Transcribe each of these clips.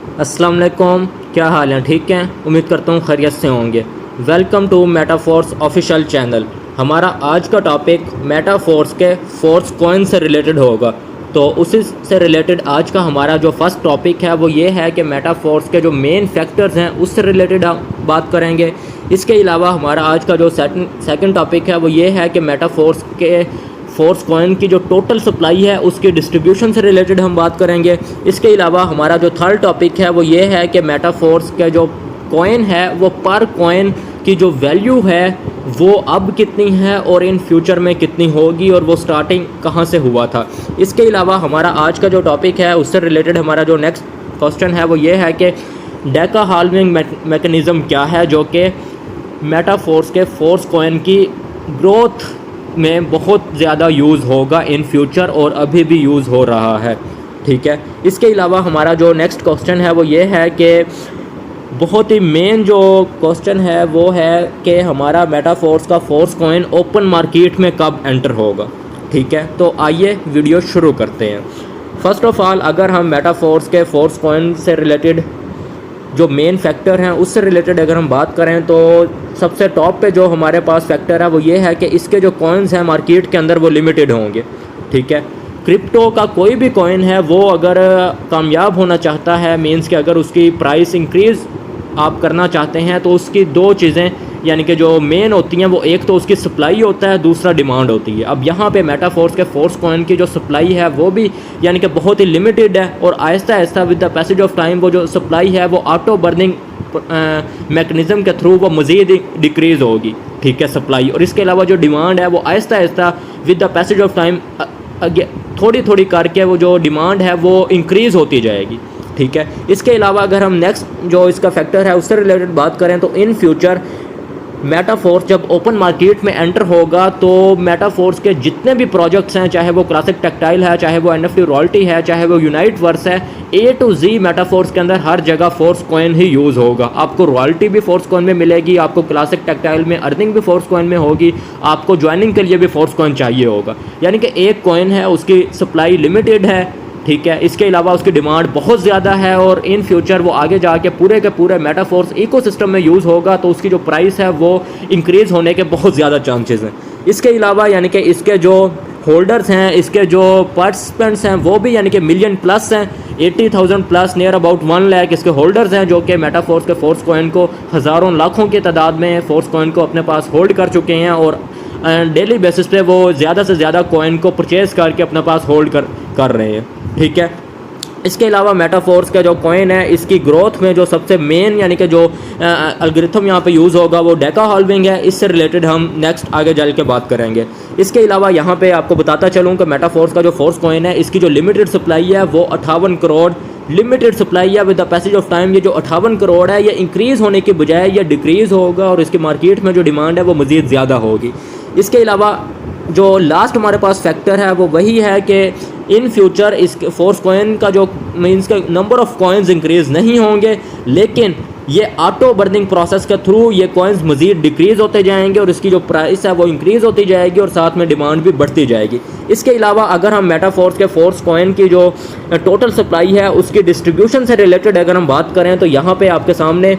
अस्सलाम वालेकुम, क्या हाल है? ठीक हैं, उम्मीद करता हूँ खैरियत से होंगे। Welcome to Metaforce official channel. हमारा आज का टॉपिक मेटाफोर्स के फोर्स कॉइन से रिलेटेड होगा। तो उसी से रिलेटेड आज का हमारा जो फर्स्ट टॉपिक है वो ये है कि मेटाफोर्स के जो मेन फैक्टर्स हैं उससे रिलेटेड हम बात करेंगे। इसके अलावा हमारा आज का जो सेकंड टॉपिक है वो ये है कि मेटाफोर्स के फोर्स कॉइन की जो टोटल सप्लाई है उसकी डिस्ट्रीब्यूशन से रिलेटेड हम बात करेंगे। इसके अलावा हमारा जो थर्ड टॉपिक है वो ये है कि मेटाफोर्स के जो कॉइन है वो पर कॉइन की जो वैल्यू है वो अब कितनी है और इन फ्यूचर में कितनी होगी और वो स्टार्टिंग कहाँ से हुआ था। इसके अलावा हमारा आज का जो टॉपिक है उससे रिलेटेड हमारा जो नेक्स्ट क्वेश्चन है वो ये है कि डेका हाल्विंग मैकेनिज़्म क्या है, जो कि मेटाफोर्स के फोर्स कॉइन की ग्रोथ में बहुत ज़्यादा यूज़ होगा इन फ्यूचर और अभी भी यूज़ हो रहा है। ठीक है, इसके अलावा हमारा जो नेक्स्ट क्वेश्चन है वो ये है कि बहुत ही मेन जो क्वेश्चन है वो है कि हमारा मेटाफोर्स का फोर्स कॉइन ओपन मार्केट में कब एंटर होगा। ठीक है, तो आइए वीडियो शुरू करते हैं। फ़र्स्ट ऑफ़ ऑल अगर हम मेटाफोर्स के फोर्स कॉइन से रिलेटेड जो मेन फैक्टर हैं उससे रिलेटेड अगर हम बात करें तो सबसे टॉप पे जो हमारे पास फैक्टर है वो ये है कि इसके जो कॉइन्स हैं मार्केट के अंदर वो लिमिटेड होंगे। ठीक है, क्रिप्टो का कोई भी कॉइन है वो अगर कामयाब होना चाहता है, मींस कि अगर उसकी प्राइस इंक्रीज़ आप करना चाहते हैं तो उसकी दो चीज़ें यानी कि जो मेन होती हैं वो एक तो उसकी सप्लाई होता है, दूसरा डिमांड होती है। अब यहाँ पे मेटाफोर्स के फोर्स कॉइन की जो सप्लाई है वो भी यानी कि बहुत ही लिमिटेड है और Aahista Aahista with the passage of time वो जो सप्लाई है वो ऑटो बर्निंग मैकेनिज़्म के थ्रू वो मज़ीद डिक्रीज़ होगी। ठीक है, सप्लाई। और इसके अलावा जो डिमांड है वो Aahista Aahista with the passage of time थोड़ी थोड़ी करके वो जो डिमांड है वो इंक्रीज़ होती जाएगी। ठीक है, इसके अलावा अगर हम नेक्स्ट जो इसका फैक्टर है उससे रिलेटेड बात करें तो इन फ्यूचर मेटाफोर्स जब ओपन मार्केट में एंटर होगा तो मेटाफोर्स के जितने भी प्रोजेक्ट्स हैं, चाहे वो क्लासिक टेक्सटाइल है, चाहे वो NFT रॉयल्टी है, चाहे वो यूनाइट वर्स है, A to Z मेटाफोर्स के अंदर हर जगह फोर्स कॉइन ही यूज़ होगा। आपको रॉयल्टी भी फोर्स कॉइन में मिलेगी, आपको क्लासिक टेक्सटाइल में अर्निंग भी फोर्स कॉइन में होगी, आपको ज्वाइनिंग के लिए भी फोर्स कॉइन चाहिए होगा। यानी कि एक कॉइन है उसकी सप्लाई लिमिटेड है। ठीक है, इसके अलावा उसकी डिमांड बहुत ज़्यादा है और इन फ्यूचर वो आगे जाके पूरे के पूरे मेटाफोर्स इकोसिस्टम में यूज़ होगा तो उसकी जो प्राइस है वो इंक्रीज़ होने के बहुत ज़्यादा चांसेस हैं। इसके अलावा यानी कि इसके जो होल्डर्स हैं, इसके जो पार्टिसिपेंट्स हैं वो भी यानी कि मिलियन प्लस हैं, 80,000 प्लस, नियर अबाउट 1 लाख इसके होल्डर्स हैं जो कि मेटाफोर्स के फोर्स कॉइन को हज़ारों लाखों की तादाद में फोर्स कॉइन को अपने पास होल्ड कर चुके हैं और डेली बेसिस पे वो ज़्यादा से ज़्यादा कॉइन को परचेज़ करके अपने पास होल्ड कर रहे हैं। ठीक है, इसके अलावा मेटाफोर्स का जो कॉइन है इसकी ग्रोथ में जो सबसे मेन यानी कि जो एल्गोरिथम यहाँ पे यूज़ होगा वो डेका हाल्विंग है। इससे रिलेटेड हम नेक्स्ट आगे चल के बात करेंगे। इसके अलावा यहाँ पे आपको बताता चलूँ कि मेटाफोर्स का जो फोर्स कॉइन है इसकी जो लिमिटेड सप्लाई है वो 58 करोड़ लिमिटेड सप्लाई है। With the passage of time ये जो 58 करोड़ है ये इंक्रीज़ होने के बजाय ये डिक्रीज़ होगा और इसकी मार्केट में जो डिमांड है वो मज़ीद ज़्यादा होगी। इसके अलावा जो लास्ट हमारे पास फैक्टर है वो वही है कि इन फ्यूचर इस फोर्स कॉइन का जो मींस का नंबर ऑफ़ कॉइन्स इंक्रीज़ नहीं होंगे, लेकिन ये ऑटो बर्निंग प्रोसेस के थ्रू ये कॉइन्स मज़ीद डिक्रीज़ होते जाएंगे और इसकी जो प्राइस है वो इंक्रीज़ होती जाएगी और साथ में डिमांड भी बढ़ती जाएगी। इसके अलावा अगर हम मेटाफोर्स के फोर्स कॉइन की जो टोटल सप्लाई है उसकी डिस्ट्रीब्यूशन से रिलेटेड अगर हम बात करें तो यहाँ पे आपके सामने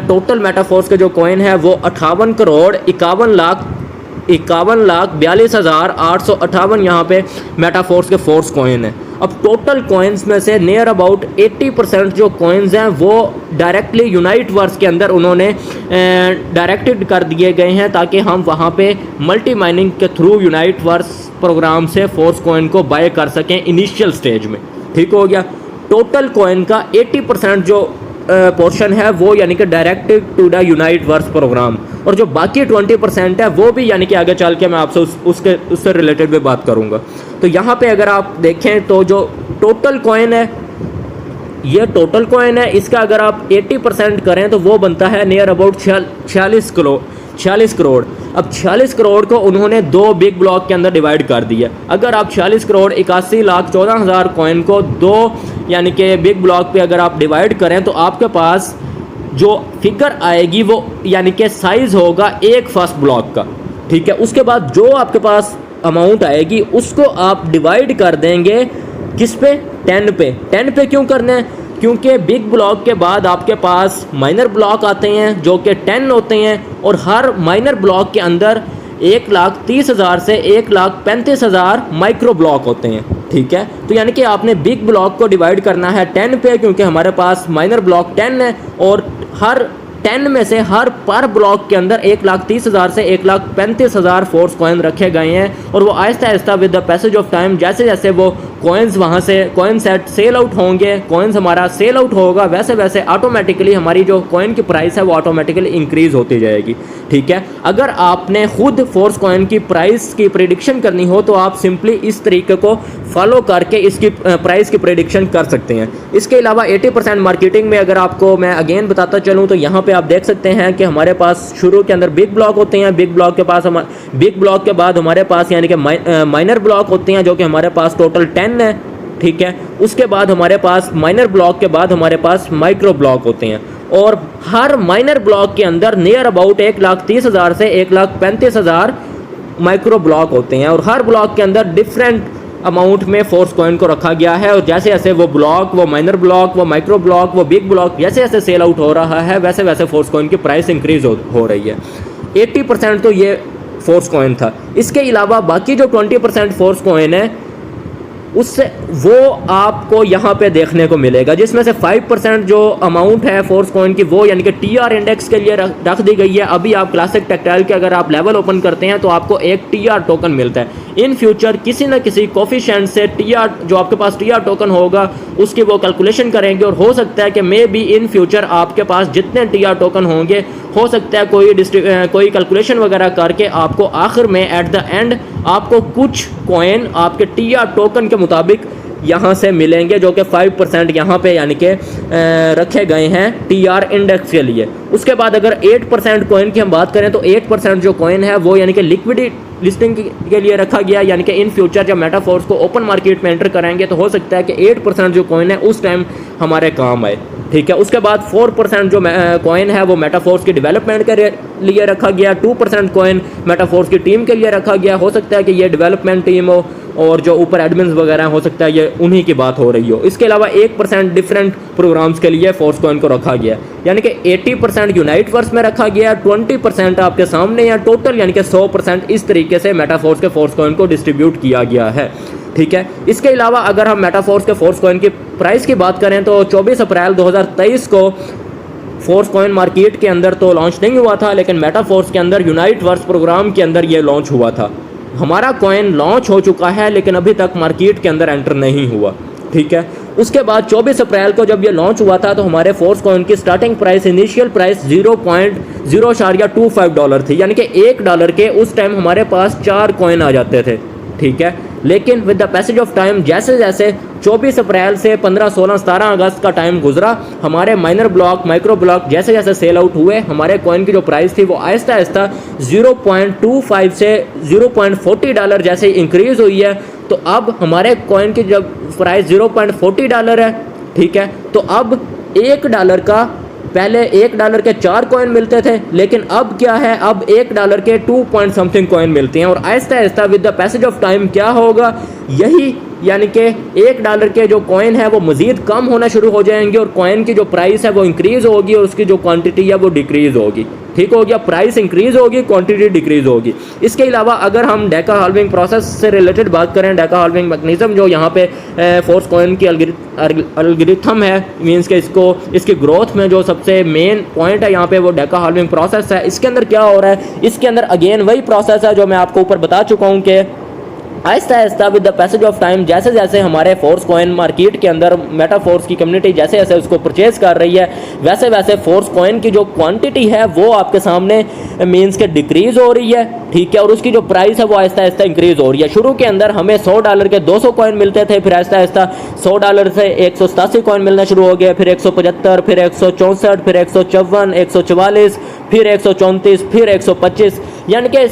टोटल मेटाफोर्स के जो कॉइन है वो 58 करोड़ 51,42,858 यहाँ पे मेटाफोर्स के फोर्स कॉइन है। अब टोटल कॉइन्स में से नियर अबाउट 80% जो कॉइन्स हैं वो डायरेक्टली यूनाइट वर्स के अंदर उन्होंने डायरेक्टेड कर दिए गए हैं ताकि हम वहाँ पे मल्टी माइनिंग के थ्रू यूनाइट वर्स प्रोग्राम से फोर्स कॉइन को बाय कर सकें इनिशियल स्टेज में। ठीक हो गया, टोटल कॉइन का 80% जो पोर्शन है वो यानी कि directed to the unite verse program और जो बाकी 20% है वो भी यानी कि आगे चल के मैं आपसे उससे रिलेटेड भी बात करूंगा। तो यहाँ पे अगर आप देखें तो जो टोटल कॉइन है ये टोटल कॉइन है, इसका अगर आप 80% करें तो वो बनता है नियर अबाउट 46 करोड़। अब 46 करोड़ को उन्होंने दो बिग ब्लॉक के अंदर डिवाइड कर दिया। अगर आप 46 करोड़ 81,14,000 कॉइन को दो यानी कि बिग ब्लॉक पे अगर आप डिवाइड करें तो आपके पास जो फिगर आएगी वो यानी कि साइज़ होगा एक फर्स्ट ब्लॉक का। ठीक है, उसके बाद जो आपके पास अमाउंट आएगी उसको आप डिवाइड कर देंगे किस पे, 10 पे। 10 पे क्यों करना है? क्योंकि बिग ब्लॉक के बाद आपके पास माइनर ब्लॉक आते हैं जो कि 10 होते हैं, और हर माइनर ब्लॉक के अंदर 1,30,000 से 1,35,000 माइक्रो ब्लॉक होते हैं। ठीक है, तो यानी कि आपने बिग ब्लॉक को डिवाइड करना है 10 पे, क्योंकि हमारे पास माइनर ब्लॉक 10 है, और हर 10 में से हर पर ब्लॉक के अंदर 1,30,000 से 1,35,000 फोर्स कॉइन रखे गए हैं। और वो Aahista Aahista with the passage of time जैसे जैसे वो कॉइन्स वहाँ से कॉइन सेट सेल आउट होंगे, कॉइन्स हमारा सेल आउट होगा, वैसे वैसे ऑटोमेटिकली हमारी जो कॉइन की प्राइस है वो ऑटोमेटिकली इंक्रीज़ होती जाएगी। ठीक है, अगर आपने खुद फोर्स कॉइन की प्राइस की प्रेडिक्शन करनी हो तो आप सिंपली इस तरीके को फॉलो करके इसकी प्राइस की प्रेडिक्शन कर सकते हैं। इसके अलावा 80% मार्केटिंग में अगर आपको मैं अगेन बताता चलूँ तो यहाँ पे आप देख सकते हैं कि हमारे पास शुरू के अंदर बिग ब्लॉक होते हैं, बिग ब्लॉक के बाद हमारे पास यानी कि माइनर ब्लॉक होते हैं जो कि हमारे पास टोटल 10 है। ठीक है, उसके बाद हमारे पास माइनर ब्लॉक के बाद हमारे पास माइक्रो ब्लॉक होते हैं, और हर माइनर ब्लॉक के अंदर नियर अबाउट 1,30,000 से 1,35,000 माइक्रो ब्लॉक होते हैं, और हर ब्लॉक के अंदर डिफरेंट अमाउंट में फोर्स कॉइन को रखा गया है। और जैसे जैसे वो ब्लॉक, वो माइनर ब्लॉक, वो माइक्रो ब्लॉक, वो बिग ब्लॉक जैसे जैसे सेल आउट हो रहा है वैसे वैसे फोर्स कॉइन की प्राइस इंक्रीज हो रही है। 80% तो ये फोर्स कॉइन था। इसके अलावा बाकी जो 20% फोर्स कॉइन है उससे वो आपको यहाँ पे देखने को मिलेगा, जिसमें से 5% जो अमाउंट है फोर्स कॉइन की वो यानी कि टीआर इंडेक्स के लिए रख दी गई है। अभी आप क्लासिक टेक्सटाइल के अगर आप लेवल ओपन करते हैं तो आपको एक टीआर टोकन मिलता है। इन फ्यूचर किसी न किसी कोफिशिएंट से टीआर जो आपके पास टीआर टोकन होगा उसकी वो कैलकुलेशन करेंगे, और हो सकता है कि मे बी इन फ्यूचर आपके पास जितने टीआर टोकन होंगे हो सकता है कोई कैलकुलेशन वगैरह करके आपको आखिर में एट द एंड आपको कुछ कॉइन आपके टीआर टोकन के मुताबिक यहाँ से मिलेंगे, जो कि 5% यहाँ पे यानी कि रखे गए हैं टीआर इंडेक्स के लिए। उसके बाद अगर 8% कॉइन की हम बात करें तो 8% जो कॉइन है वो यानी कि लिक्विडिटी लिस्टिंग के लिए रखा गया, यानी कि इन फ्यूचर जब मेटाफोर्स को ओपन मार्केट में एंटर कराएंगे तो हो सकता है कि 8% जो कॉइन है उस टाइम हमारे काम आए। ठीक है, उसके बाद 4% जो कॉइन है वो मेटाफोर्स की डेवलपमेंट के लिए रखा गया, 2% कॉइन मेटाफोर्स की टीम के लिए रखा गया। हो सकता है कि ये डेवलपमेंट टीम हो और जो ऊपर एडमिन्स वगैरह हो सकता है ये उन्हीं की बात हो रही हो। इसके अलावा 1% डिफरेंट प्रोग्राम्स के लिए फोर्स कॉइन को रखा गया, यानी कि 80% यूनाइटवर्स में रखा गया, 20% आपके सामने या टोटल यानी कि 100% इस तरीके से मेटाफोर्स के फोर्स कॉइन को डिस्ट्रीब्यूट किया गया है। ठीक है, इसके अलावा अगर हम मेटाफोर्स के फोर्स कॉइन की प्राइस की बात करें तो 24 अप्रैल 2023 को फोर्स कॉइन मार्केट के अंदर तो लॉन्च नहीं हुआ था, लेकिन मेटाफोर्स के अंदर यूनाइटवर्स प्रोग्राम के अंदर ये लॉन्च हुआ था। हमारा कॉइन लॉन्च हो चुका है लेकिन अभी तक मार्केट के अंदर एंटर नहीं हुआ। ठीक है, उसके बाद 24 अप्रैल को जब ये लॉन्च हुआ था तो हमारे फोर्स कॉइन की स्टार्टिंग प्राइस इनिशियल प्राइस $0.25 थी, यानी कि $1 के उस टाइम हमारे पास 4 कॉइन आ जाते थे। ठीक है, लेकिन with the passage of time जैसे जैसे 24 अप्रैल से 15, 16, 17 अगस्त का टाइम गुजरा, हमारे माइनर ब्लॉक, माइक्रो ब्लॉक जैसे जैसे सेल आउट हुए, हमारे कॉइन की जो प्राइस थी वो आहिस्ता आहिस्ता 0.25 से $0.40 जैसे इंक्रीज हुई है। तो अब हमारे कॉइन की जब प्राइस $0.40 है, ठीक है, तो अब $1 का पहले $1 के 4 कॉइन मिलते थे, लेकिन अब क्या है, अब $1 के 2 पॉइंट समथिंग कॉइन मिलते हैं। और Aahista Aahista with the passage of time क्या होगा, यही यानी कि $1 के जो कॉइन है वो मज़ीद कम होना शुरू हो जाएंगे और कॉइन की जो प्राइस है वो इंक्रीज़ होगी और उसकी जो क्वांटिटी है वो डिक्रीज़ होगी। ठीक हो गया, प्राइस इंक्रीज़ होगी, क्वांटिटी डिक्रीज़ होगी। इसके अलावा अगर हम डेका हाल्विंग प्रोसेस से रिलेटेड बात करें, डेका हाल्विंग मैकेनिज्म जो यहाँ पे फोर्स कॉइन की एल्गोरिथम है, मीन्स के इसकी ग्रोथ में जो सबसे मेन पॉइंट है यहाँ पे वो डेका हाल्विंग प्रोसेस है। इसके अंदर क्या हो रहा है, इसके अंदर अगेन वही प्रोसेस है जो मैं आपको ऊपर बता चुका हूँ कि Aahista Aahista with the passage of time जैसे जैसे हमारे फोर्स कॉइन मार्केट के अंदर मेटाफोर्स की कम्युनिटी जैसे जैसे उसको परचेज कर रही है, वैसे वैसे फोर्स कॉइन की जो क्वांटिटी है वो आपके सामने मीन्स के डिक्रीज़ हो रही है। ठीक है, और उसकी जो प्राइस है वो आहिस्ता आहिस्ता इंक्रीज़ हो रही है। शुरू के अंदर हमें $100 के 200 कॉइन मिलते थे, फिर आहिस्ता आहिस्ता $100 से 187 कॉइन मिलना शुरू हो गया, फिर 175, फिर 164, फिर 154, 144, फिर 134, फिर 125, यानी कि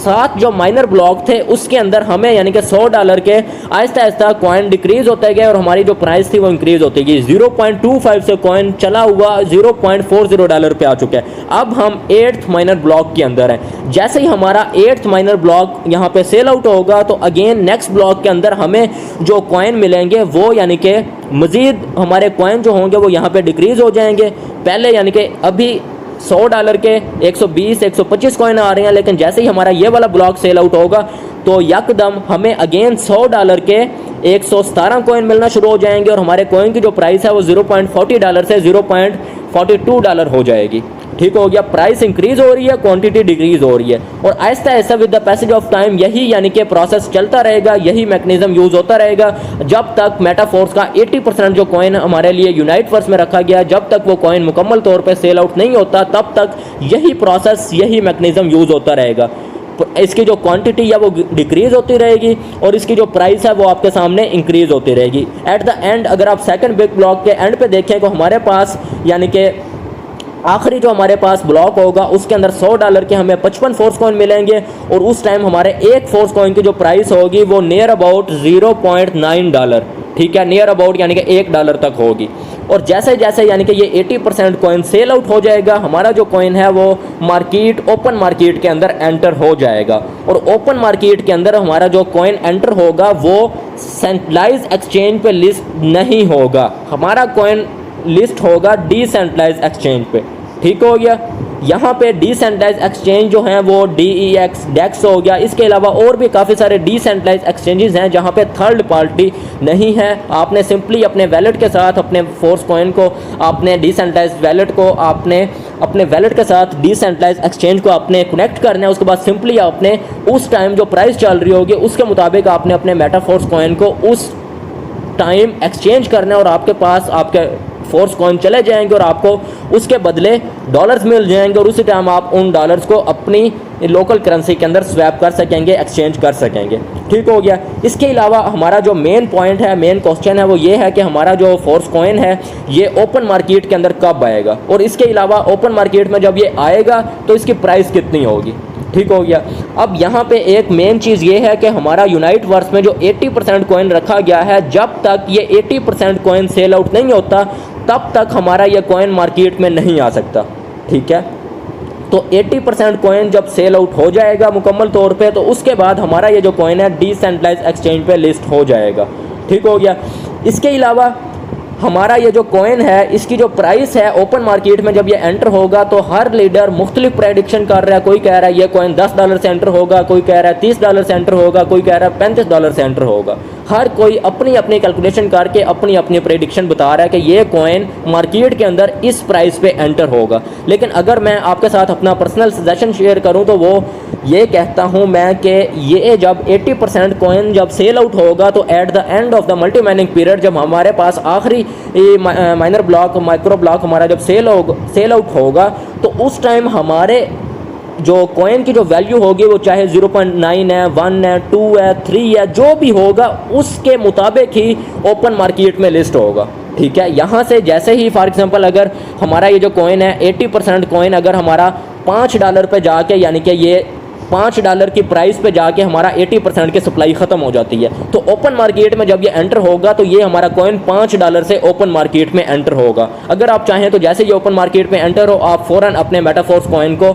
7 जो माइनर ब्लॉक थे उसके अंदर हमें यानी कि $100 के आहिस्ता आहिस्ता कॉइन डिक्रीज होते गए और हमारी जो प्राइस थी वो इंक्रीज होती गई। 0.25 से कॉइन चला हुआ $0.40 पे आ चुका है। अब हम 8th माइनर ब्लॉक के अंदर हैं। जैसे ही हमारा 8th माइनर ब्लॉक यहाँ पे सेल आउट होगा तो अगेन नेक्स्ट ब्लॉक के अंदर हमें जो कॉइन मिलेंगे वो यानी कि मज़ीद हमारे कॉइन जो होंगे वो यहाँ पे डिक्रीज़ हो जाएंगे। पहले यानी कि अभी $100 के 120 125 कॉइन आ रहे हैं, लेकिन जैसे ही हमारा ये वाला ब्लॉक सेल आउट होगा तो यकदम हमें अगेन $100 के 117 कॉइन मिलना शुरू हो जाएंगे और हमारे कॉइन की जो प्राइस है वो $0.40 से $0.42 हो जाएगी। ठीक हो गया, प्राइस इंक्रीज हो रही है, क्वांटिटी डिक्रीज हो रही है और Aahista Aahista with the passage of time यही यानी कि प्रोसेस चलता रहेगा, यही मैकेनिज्म यूज़ होता रहेगा जब तक मेटाफोर्स का 80% जो कॉइन हमारे लिए यूनाइटवर्स में रखा गया, जब तक वो कॉइन मुकम्मल तौर पे सेल आउट नहीं होता तब तक यही प्रोसेस यही मैकेनिज्म यूज़ होता रहेगा। इसकी जो क्वांटिटी है वो डिक्रीज होती रहेगी और इसकी जो प्राइस है वो आपके सामने इंक्रीज होती रहेगी। एट द एंड अगर आप सेकंड बिग ब्लॉक के एंड पे देखें तो हमारे पास यानी कि आखिरी जो हमारे पास ब्लॉक होगा उसके अंदर $100 के हमें 55 फोर्स कॉइन मिलेंगे और उस टाइम हमारे एक फोर्स कॉइन की जो प्राइस होगी वो नियर अबाउट $0.9, ठीक है, नियर अबाउट यानी कि $1 तक होगी। और जैसे जैसे यानी कि ये 80% कॉइन सेल आउट हो जाएगा, हमारा जो कॉइन है वो मार्केट ओपन मार्केट के अंदर एंटर हो जाएगा और ओपन मार्केट के अंदर हमारा जो कॉइन एंटर होगा वो सेंट्रलाइज एक्सचेंज पे लिस्ट नहीं होगा, हमारा कॉइन लिस्ट होगा डिसेंट्रलाइज एक्सचेंज पे। ठीक हो गया, यहाँ पे डिसेंट्रलाइज एक्सचेंज जो हैं वो DEX डेक्स हो गया। इसके अलावा और भी काफ़ी सारे डिसेंट्रलाइज एक्सचेंजेस हैं जहाँ पे थर्ड पार्टी नहीं है। आपने सिंपली अपने वैलेट के साथ अपने फोर्स कॉइन को आपने डिसेंट्रलाइज वैलेट को आपने अपने वैलेट के साथ डिसेंट्रलाइज एक्सचेंज को आपने कनेक्ट करना है। उसके बाद सिंपली आपने उस टाइम जो प्राइस चल रही होगी उसके मुताबिक आपने अपने मेटाफोर्स कॉइन को उस टाइम एक्सचेंज करना है और आपके पास आपके फोर्स कॉइन चले जाएंगे और आपको उसके बदले डॉलर्स मिल जाएंगे और उसी टाइम आप उन डॉलर्स को अपनी लोकल करेंसी के अंदर स्वैप कर सकेंगे, एक्सचेंज कर सकेंगे। ठीक हो गया। इसके अलावा हमारा जो मेन पॉइंट है, मेन क्वेश्चन है वो ये है कि हमारा जो फोर्स कॉइन है ये ओपन मार्केट के अंदर कब आएगा और इसके अलावा ओपन मार्केट में जब ये आएगा तो इसकी प्राइस कितनी होगी। ठीक हो गया। अब यहाँ पे एक मेन चीज़ ये है कि हमारा यूनाइटवर्स में जो 80% कॉइन रखा गया है, जब तक ये 80% कॉइन सेल आउट नहीं होता तब तक हमारा ये कॉइन मार्केट में नहीं आ सकता। ठीक है, तो 80% कॉइन जब सेल आउट हो जाएगा मुकम्मल तौर पे तो उसके बाद हमारा ये जो कॉइन है डिसेंट्रलाइज एक्सचेंज पे लिस्ट हो जाएगा। ठीक हो गया। इसके अलावा हमारा ये जो कॉइन है इसकी जो प्राइस है ओपन मार्केट में जब ये एंटर होगा तो हर लीडर मुख्तलिफ प्रेडिक्शन कर रहा है। कोई कह रहा है ये कॉइन $10 से एंटर होगा, कोई कह रहा है $30 से एंटर होगा, कोई कह रहा है $35 से एंटर होगा। हर कोई अपनी अपनी कैलकुलेशन करके अपनी अपनी प्रेडिक्शन बता रहा है कि ये कॉइन मार्केट के अंदर इस प्राइस पे एंटर होगा। लेकिन अगर मैं आपके साथ अपना पर्सनल सजेशन शेयर करूं तो वो ये कहता हूं मैं कि ये जब 80% कॉइन जब सेल आउट होगा तो at the end of the multi mining period जब हमारे पास आखिरी माइनर ब्लॉक माइक्रो ब्लॉक हमारा जब सेल आउट होगा तो उस टाइम हमारे जो कॉइन की जो वैल्यू होगी वो चाहे 0.9 है, 1 है, 2 है, 3 है, जो भी होगा उसके मुताबिक ही ओपन मार्केट में लिस्ट होगा। ठीक है, यहाँ से जैसे ही फॉर एग्जांपल अगर हमारा ये जो कॉइन है 80% कॉइन अगर हमारा $5 पे जाके यानी कि ये $5 की प्राइस पे जाके हमारा 80% की सप्लाई ख़त्म हो जाती है तो ओपन मार्केट में जब ये एंटर होगा तो ये हमारा कॉइन $5 से ओपन मार्केट में एंटर होगा। अगर आप चाहें तो जैसे ये ओपन मार्केट में एंटर हो आप फ़ौरन अपने मेटाफोर्स कॉइन को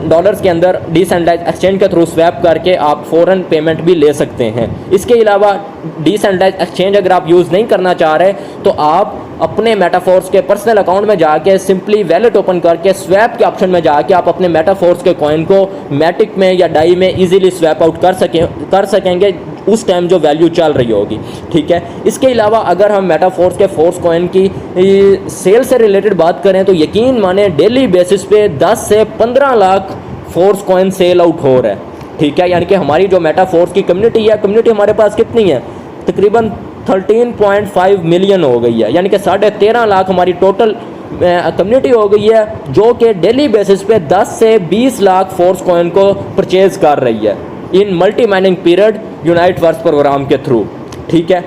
डॉलर्स के अंदर डिसेंट्रलाइज एक्सचेंज के थ्रू स्वैप करके आप फ़ौरन पेमेंट भी ले सकते हैं। इसके अलावा डिसेंट्रलाइज एक्सचेंज अगर आप यूज़ नहीं करना चाह रहे तो आप अपने मेटाफोर्स के पर्सनल अकाउंट में जाके सिंपली वैलेट ओपन करके स्वैप के ऑप्शन में जाके आप अपने मेटाफोर्स के कॉइन को मैटिक में या डाई में इजीली स्वैप आउट कर सकेंगे उस टाइम जो वैल्यू चल रही होगी। ठीक है, इसके अलावा अगर हम मेटाफोर्स के फोर्स कॉइन की सेल से रिलेटेड बात करें तो यकीन माने डेली बेसिस पे 10 से 15 lakh force coin sell out हो रहा है। ठीक है, यानी कि हमारी जो मेटाफोर्स की कम्युनिटी है, कम्युनिटी हमारे पास कितनी है, तकरीबन 13.5 मिलियन हो गई है, यानी कि 13.5 लाख हमारी टोटल कम्युनिटी हो गई है जो कि डेली बेसिस पे 10 से 20 लाख फोर्स कॉइन को परचेज कर रही है इन मल्टी माइनिंग पीरियड यूनाइटवर्स प्रोग्राम के थ्रू। ठीक है,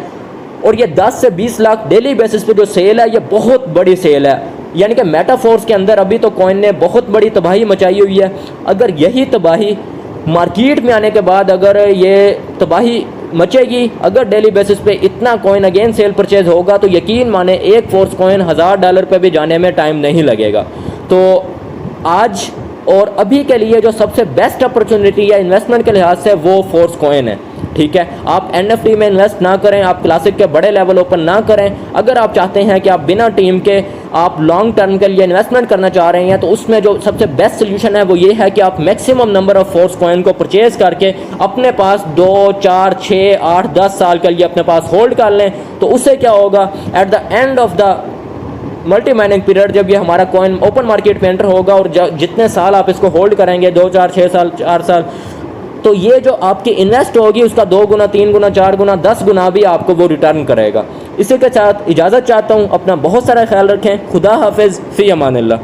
और ये 10 से 20 लाख डेली बेसिस पे जो सेल है ये बहुत बड़ी सेल है, यानी कि मेटाफोर्स के अंदर अभी तो कॉइन ने बहुत बड़ी तबाही मचाई हुई है। अगर यही तबाही मार्केट में आने के बाद अगर ये तबाही मचेगी, अगर डेली बेसिस पे इतना कॉइन अगेन सेल परचेज होगा तो यकीन माने एक फोर्स कॉइन $1000 पे भी जाने में टाइम नहीं लगेगा। तो आज और अभी के लिए जो सबसे बेस्ट अपॉर्चुनिटी है इन्वेस्टमेंट के लिहाज से वो फोर्स कॉइन है। ठीक है, आप NFT में इन्वेस्ट ना करें, आप क्लासिक के बड़े लेवलों पर ना करें। अगर आप चाहते हैं कि आप बिना टीम के आप लॉन्ग टर्म के लिए इन्वेस्टमेंट करना चाह रहे हैं तो उसमें जो सबसे बेस्ट सोल्यूशन है वो ये है कि आप maximum number of force coin को परचेज करके अपने पास 2, 4, 6, 8, 10 साल के लिए अपने पास होल्ड कर लें। तो उससे क्या होगा, at the end of the multi mining period जब ये हमारा कॉइन ओपन मार्केट में एंटर होगा और जितने साल आप इसको होल्ड करेंगे, 2, 4, 6 साल, 4 साल, तो ये जो आपकी इन्वेस्ट होगी उसका 2 गुना, 3 गुना, 4 गुना, 10 गुना भी आपको वो रिटर्न करेगा। इसी के साथ इजाज़त चाहता हूँ, अपना बहुत सारा ख्याल रखें। खुदा हाफिज़, फ़ी अमानिल्लाह।